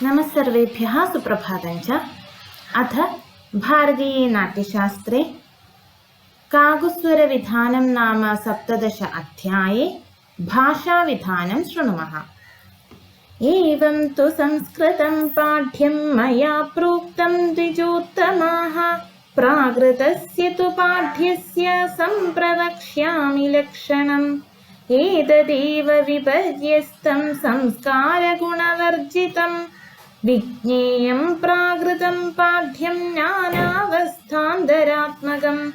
नमस्सर्वेभ्यः सुप्रभातञ्च। अथ भारतीये नाट्यशास्त्रे कागुस्वरविधानं नाम 17 अध्याये भाषाविधानं शृणुमः। एवं तु संस्कृतं पाठ्यं मया प्रोक्तं द्विजोत्तमाः, प्राकृतस्य तु पाठ्यस्य सम्प्रवक्ष्यामि लक्षणम्। एतदेव विपर्यस्तं संस्कारगुणवर्जितं, विज्ञेयं प्राकृतं पाठ्यं नानावस्थान्तरात्मकं,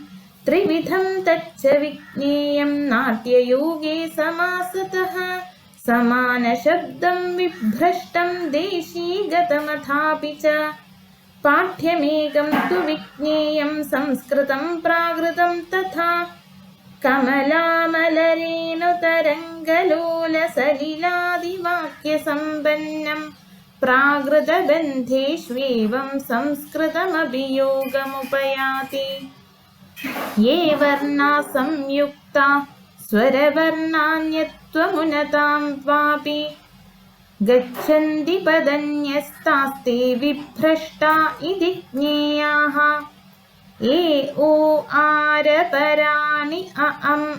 त्रिविधं तच्च विज्ञेयं नाट्ययोगे समासतः। समानशब्दं विभ्रष्टं देशीगतमथापि च, पाठ्यमेकं तु विज्ञेयं संस्कृतं प्राकृतं तथा। कमलामलरेणुतरङ्गलोलसलिलादिवाक्यसम्पन्नं, प्राकृतबन्धेष्वेवं संस्कृतमभियोगमुपयाति। ये वर्णा संयुक्ता स्वरवर्णान्यत्वमुनतां वापि, गच्छन्ति पदन्यस्तास्ते विभ्रष्टा इति ज्ञेयाः। ए ओ आरपराणि अम्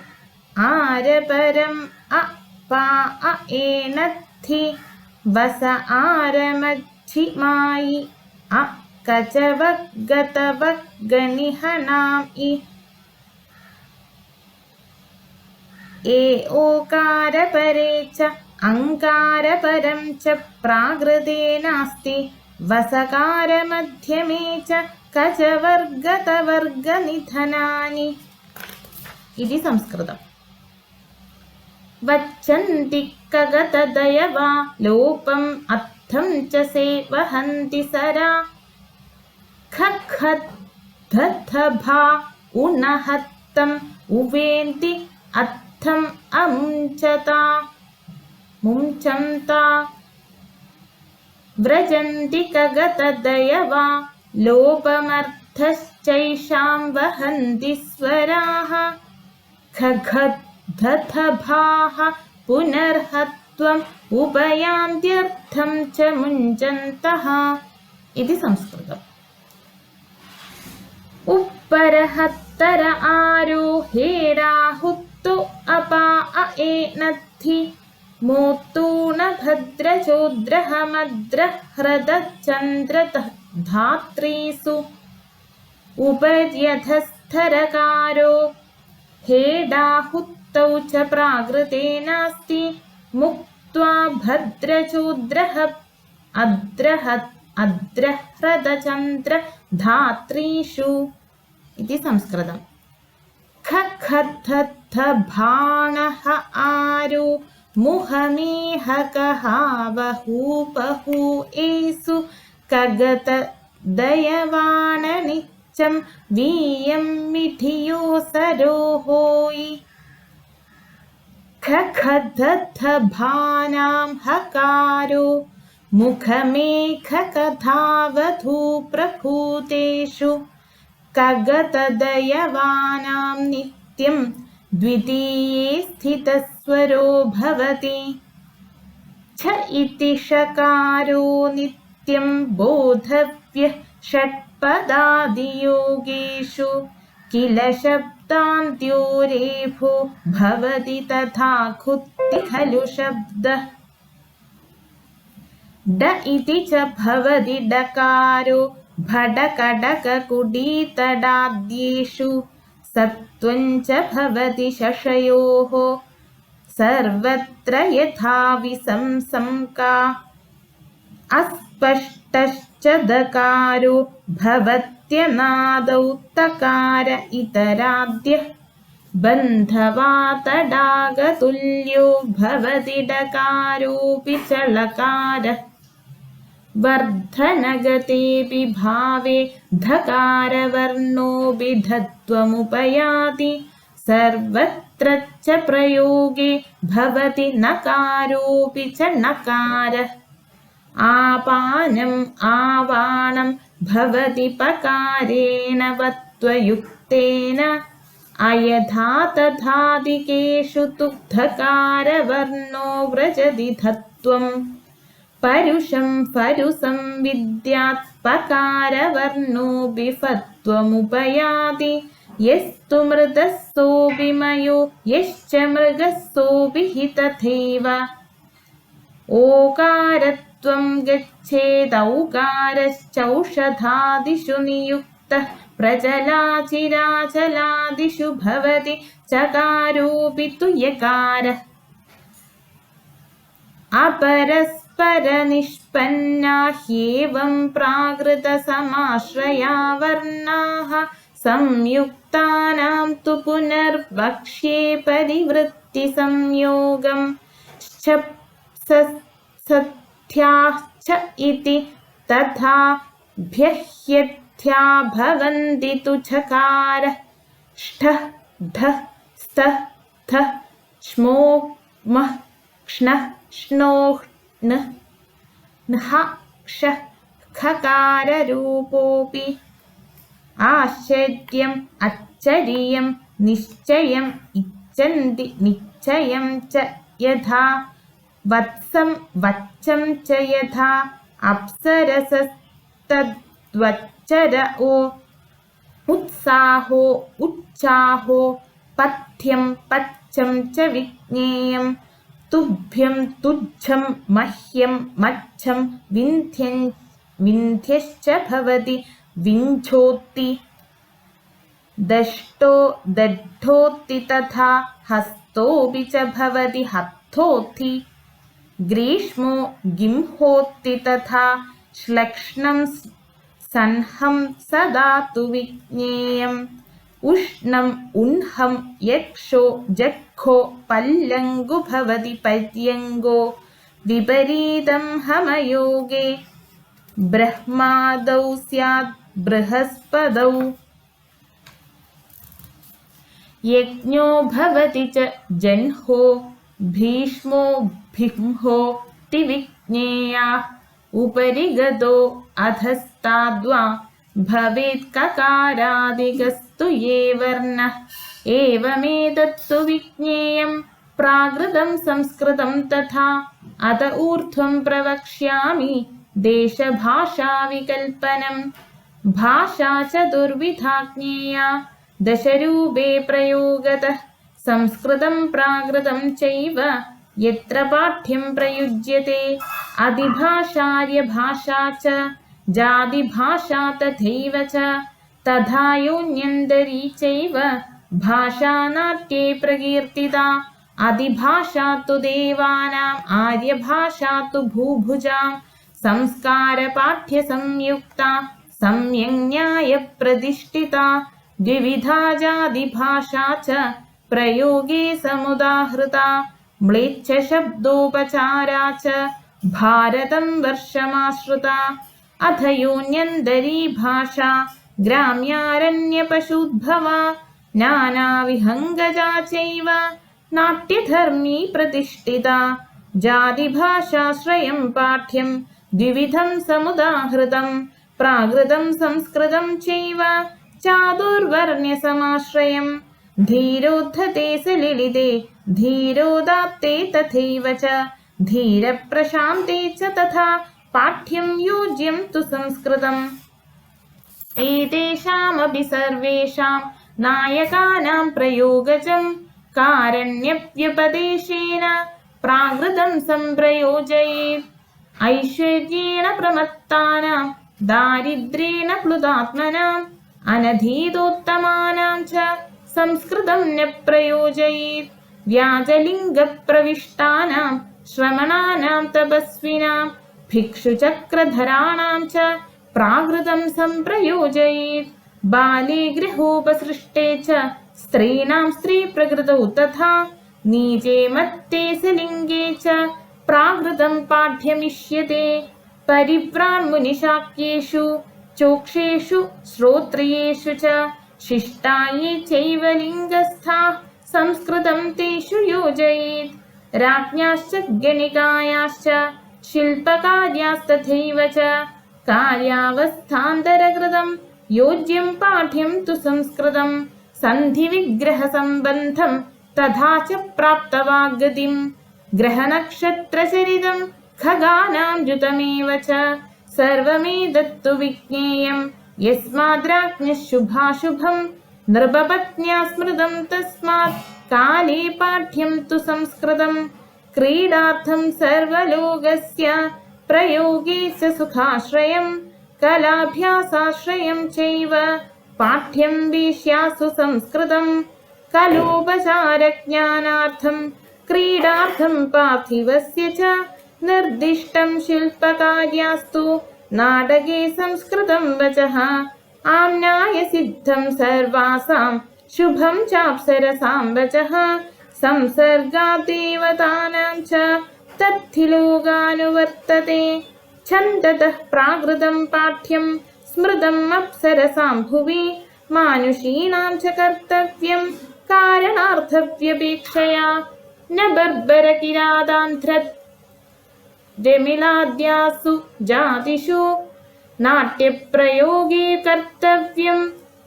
आरपरम् अ पा अ एणद्धि वस आरमज्झिमायि अ कचवगतवगनिहनाम् इ। ए ओकारपरे च अङ्कारपरं च प्राकृते नास्ति, वसकारमध्यमे च कचवर्गतवर्गनिधनानि इति संस्कृतम्। वच्चन्ति कगतदयवा लोपम् अर्थं च सेवहन्ति सरा, खखद्धभा उनहत्तम् उवेन्ति अर्थम् अमुञ्चता मुञ्चन्ता। व्रजन्ति कगतदयवा लोपमर्थश्चैषां वहन्ति स्वराः, खगद्धभाः पुनर्हत्वम् उपयान्त्यर्थं च मुञ्चन्तः इति संस्कृतम्। उपरहत्तर आरोहेडाहुत्तो अपा अ एणद्धि, मोत्तूणभद्रचोद्रहमद्रह्रदचन्द्रधात्रीषु, उपर्यधस्थरकारो हेडाहुत्तौ च प्राकृते नास्ति, मुक्त्वा भद्रचोद्रः अद्रह्रदचन्द्रधात्रीषु इति संस्कृतम्। खखद्धभाणः आरो मुहमेहकहावहूपहू एषु, कगतदयवाणनिच्चं वीयं मिठियो सरोहोयि। खखद्धभानां हकारो मुखमेखकधावधू प्रभूतेषु, कगतदयवानां नित्यं द्वितीये स्थितस्वरो भवति। छ इति षकारो नित्यं बोधव्यः षट्पदादियोगेषु, किल शब्दान्त्यो रेफो भवति तथा खुत्ति खलु शब्दः। ड इति च भवति डकारो भडकडककुडीतडाद्येषु, सत्वं च भवति शशयोः सर्वत्र यथा विसंसंका। अस्पष्टश्च दकारो भवत्यनादौ तकार इतराद्यः, बन्धवातडागतुल्यो भवति डकारोऽपि च लकारः। वर्धनगतेऽपि भावे धकारवर्णो विधत्वमुपयाति, सर्वत्र च प्रयोगे भवति नकारोऽपि च नकारः। आपानम् आवाणं भवति पकारेण वत्वयुक्तेन, अयथा तथादिकेषु तु धकारवर्णो व्रजति धत्वम्। പരുഷം ഫരുസം വിദ്യാത് പകാരവർണോ ബിഫത്വമുപയാതി യസ്തു മൃഗസ്സോഭിമയോ യശ്ച മൃഗസ്സോഭിഹി തഥൈവ ഓകാരത്വം ഗച്ഛേദൗകാരശ്ചൗഷധാദിഷു നിയുക്തഃ പ്രജലാചിരാചലാദിഷു ഭവതി ചകാരോപി തു യകാരഃ അപരസ്പരനിഷ്പന്നാ ഹ്യേവം പ്രാകൃതസമാശ്രയാ വർണ്ണാഃ സംയുക്താനാം തു പുനർവക്ഷ്യേ പരിവൃത്തിസംയോഗം സത്യാശ്ച ഇതി തഥാ ഭ്യഹ്യഥ്യാ ഭവന്തി തു ചകാരഃ ഷ്ഠഃ ഢഃ സ്തഃ ഥഃ ശ്മോ മഃ ക്ഷ്ണഃ ശ്നോഃ ന് ൻഹ ക്ഷഃ ഖകാരരൂപോപി ആശ്ചര്യം അച്ചരിയം നിശ്ചയം ഇച്ഛന്തി നിശ്ചയം ച യഥാ വത്സം വച്ചം ച യഥാ അപ്സരസസ്തദ്വച്ചരോ ഉത്സാഹോ ഉച്ഛാഹോ പഥ്യം പച്ചം ച വിജ്ഞേയം തുഭ്യം തുച്ഛം മഹ്യം മച്ഛം വിന്ധ്യം വിന്ധ്യശ്ച ഭവതി വിഞ്ചോത്തി ദഷ്ടോ ദഡ്ഢോത്തി തഥാ ഹസ്തോപി ച ഭവതി ഹത്തോത്തി ഗ്രീഷ്മോ ഗിംഹോത്തി തഥാ ശ്ലക്ഷ്ണം സൻഹം സദാ തു വിജ്ഞേയം ഉഷ്ണം ഉൻഹം യക്ഷോ ജഘ്ഘോ പല്ലങ്കു ഭവതി പര്യങ്കോ വിപരീതം ഹമയോഗേ ബ്രഹ്മാദൗ സ്യാദ് ബൃഹസ്പതൗ യജ്ഞോ ഭവതി ച ജൻഹോ ഭീഷ്മോ ഭിംഹോ തി വിജ്ഞേയാഃ ഉപരി ഗതോ അധസ്താദ്വാ ഭവേത് കകാരാദിഗസ്തു യേ വർണ്ണഃ ഏവമേതത്തു വിജ്ഞേയം പ്രാകൃതം സംസ്കൃതം തഥാ അത ഊർധ്വം പ്രവക്ഷ്യാമി ദേശഭാഷാവികൽപ്പനം ഭാഷാ ചതുർവിധാ ജ്ഞേയാ ദശരൂപേ പ്രയോഗതഃ സംസ്കൃതം പ്രാകൃതം ചൈവ യത്ര പാഠ്യം പ്രയുജ്യത്തെ അധിഭാഷാര്യഭാഷാ ച ജാതിഭാഷാ തഥൈവ ച തഥാ യോന്യന്തരീ ചൈവ ഭാഷാ നാട്യേ പ്രകീർത്തിതാ അധിഭാഷാ തു ദേവാനാം ആര്യഭാഷാ തു ഭൂഭുജാം സംസ്കാരപാഠ്യസംയുക്ത സംയജ്ഞായപ്രതിഷ്ഠിത ദ്വിവിധാ ജാതിഭാഷാ ച പ്രയോഗേ സമുദാഹൃത മ്ലേച്ഛശബ്ദോപചാരാ ച ഭാരതം വർഷമാശ്രിത അഥ യോന്യന്തരീ ഭാഷാ ഗ്രാമ്യാരണ്യപശൂദ്ഭവ നാനാവിഹംഗജാ ചൈവ നാട്യധർമ്മീ പ്രതിഷ്ഠിത ജാതിഭാഷാശ്രയം പാഠ്യം ദ്വിവിധം സമുദാഹൃതം പ്രാകൃതം സംസ്കൃതം ചൈവ ചാതുർവർണ്യസമാശ്രയം ധീരോദ്ധത്തെ സലിലിതേ ധീരോദാത്തെ തഥൈവ ച ധീരപ്രശാന്തെ ച തഥാ പാഠ്യം യോജ്യം തു സംസ്കൃതം ഏതേഷാമപി സർവേഷാം നായകാനാം പ്രയോഗജം കാരണ്യവ്യുപദേശേന പ്രാകൃതം സംപ്രയോജയേത് ഐശ്വര്യേണ പ്രമത്താനാം ദാരിദ്ര്യേണ പ്ലുതാത്മനാം അനധീതോത്തമാനാം ച സംസ്കൃതം ന പ്രയോജയേത് വ്യാജലിംഗപ്രവിഷ്ടാനാം ശ്രമണാനാം തപസ്വിനാം ഭിക്ഷുചക്രധരാണാം ച പ്രാകൃതം സംപ്രയോജയേത് ബാലേ ഗൃഹോപസൃഷ്ടേ ച സ്ത്രീണാം സ്ത്രീപ്രകൃതൗ തഥാ നീചേ മത്തേ സലിംഗേ ച പ്രാകൃതം പാഠ്യമിഷ്യത്തെ പരിവ്രാൺമുനിശാക്യേഷു ചോക്ഷേഷു ശ്രോത്രിയേഷു ച ശിഷ്ടായേ ചൈവ ലിംഗസ്ഥാഃ സംസ്കൃതം തേഷു യോജയേത് രാജ്ഞാശ്ച ഗണികായാശ്ച ശില്പകാര്യാസ്തഥൈവ ച കാര്യാവസ്ഥാന്തരകൃതം യോജ്യം പാഠ്യം തു സംസ്കൃതം സന്ധിവിഗ്രഹസംബന്ധം തഥാ ച പ്രാപ്തവാഗതിം ഗ്രഹനക്ഷത്രചരിതം खगानां युतमेव च सर्वमेतत्तु विज्ञेयं यस्माद्राज्ञः शुभाशुभं नृपपत्न्या स्मृतं तस्मात् काले पाठ्यं तु संस्कृतं क्रीडार्थं सर्वलोकस्य प्रयोगे च सुखाश्रयं कलाभ्यासाश्रयं चैव पाठ्यं वेश्यासु संस्कृतं कलोपचारज्ञानार्थं क्रीडार्थं पार्थिवस्य च निर्दिष्टं शिल्पकार्यास्तु नाटके संस्कृतं वचः आम्नायसिद्धं सर्वासां शुभं चाप्सरसां वचः संसर्गादेवतानां च तत्थिलोगानुवर्तते छन्दतः प्राकृतं पाठ्यं स्मृतम् अप्सरसां भुवि मानुषीणां च कर्तव्यं कारणार्थव्यपेक्षया न बर्बरकिरातान्ध्रत् रमिलाद्यासु जातिषु नाट्यप्रयोगे कर्तव्यं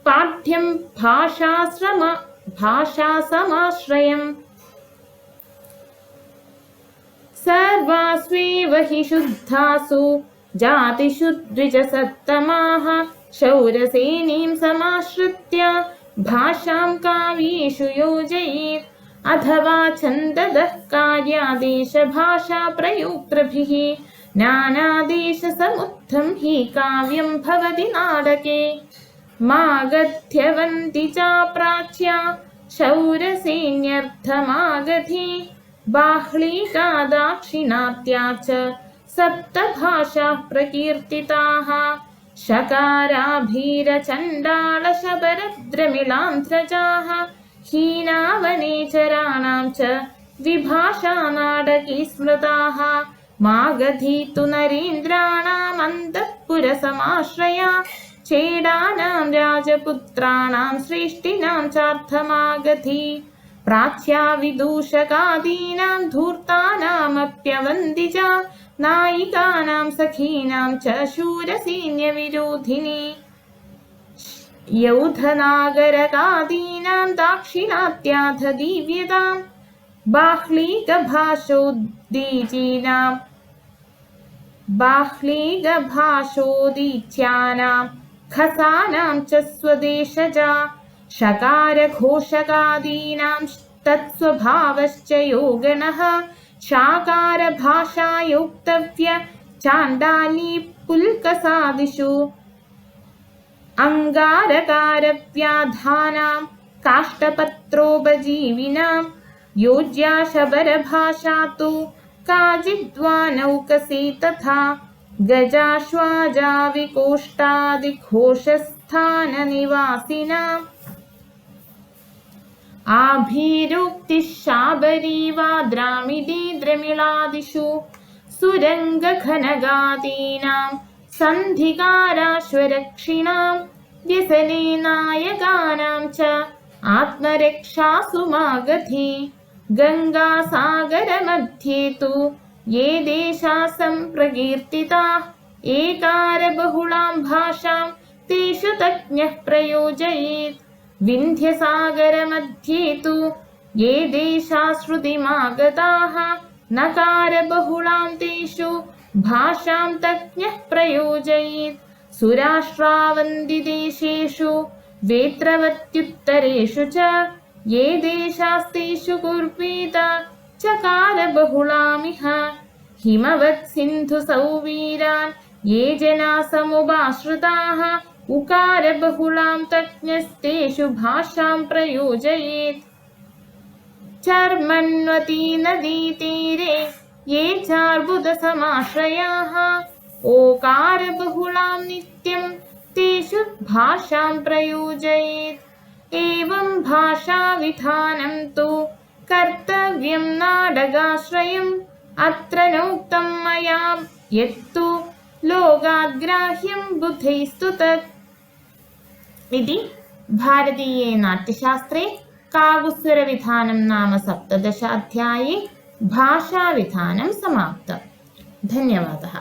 पाठ्यं भाषासमाश्रयम् सर्वास्वेव हि शुद्धासु जातिषु द्विजसत्तमाः शौरसेनीं समाश्रित्य भाषां काव्येषु योजयेत् अथवा छन्दतः कार्यादेशभाषाप्रयोक्तृभिः नानादेशसमुत्थं हि काव्यं भवति नाटके मागध्यवन्ति च प्राच्या शौरसेन्यर्थमागधी बाह्लीका दाक्षिणात्या च सप्तभाषाः प्रकीर्तिताः शकाराभीरचण्डालशबरद्रमिलान्ध्रजाः हीनावनेचराणां च विभाषा नाटके स्मृताः मागधी तु नरेन्द्राणाम् अन्तःपुरसमाश्रया चेडानां राजपुत्राणां श्रेष्ठिनां चार्थमागधी प्राच्या विदूषकादीनां धूर्तानामप्यवन्ति च नायिकानां सखीनां च शूरसैन्यविरोधिनी यौधनागरकादीनां दाक्षिणात्याथ दिव्यतां बाह्लीगभाषोदीच्यानां खसानां च स्वदेशजा शकारघोषकादीनां तत्स्वभावश्च योगनः शाकारभाषायोक्तव्य चाण्डाली पुल्कसादिषु अङ्गारकारव्याधानां काष्ठपत्रोपजीविनां योज्या शबरभाषा तु काचिद्वानौकसी तथा गजाश्वाजाविकोष्ठादिघोषस्थाननिवासिनाम् आभीरुक्तिः शाबरी वा द्रामिडी द्रमिळादिषु सुरङ्गखनगादीनां सन्धिकाराश्वरक्षिणां व्यसने नायकानां च आत्मरक्षासु मागधी गङ्गासागरमध्ये तु ये देशाः सम्प्रकीर्तिताः एकारबहुलां भाषां तेषु तज्ञः प्रयोजयेत् विन्ध्यसागरमध्ये तु ये देशाः श्रुतिमागताः नकारबहुलां तेषु भाषां तज्ञः प्रयोजयेत् सुराष्ट्रावन्दिदेशेषु वेत्रवत्युत्तरेषु च ये देशास्तेषु कुर्वीत चकारबहुलामिह हिमवत् सिन्धुसौवीरान् ये जनाः समुपाश्रिताः उकारबहुलां तज्ञस्तेषु भाषां प्रयोजयेत् चर्मण्वती नदीतीरे ये चार्बुदसमाश्रयाः ओकारबहुलां नित्यं तेषु भाषां प्रयोजयेत् एवं भाषाविधानं तु कर्तव्यं नाडगाश्रयम् अत्र नोक्तं मया यत्तु लोकाद्ग्राह्यं बुद्धैस्तु तत् इति भारतीये नाट्यशास्त्रे काव्यस्वरविधानं नाम 17 अध्याये भाषाविधानं समाप्तम्। धन्यवादः।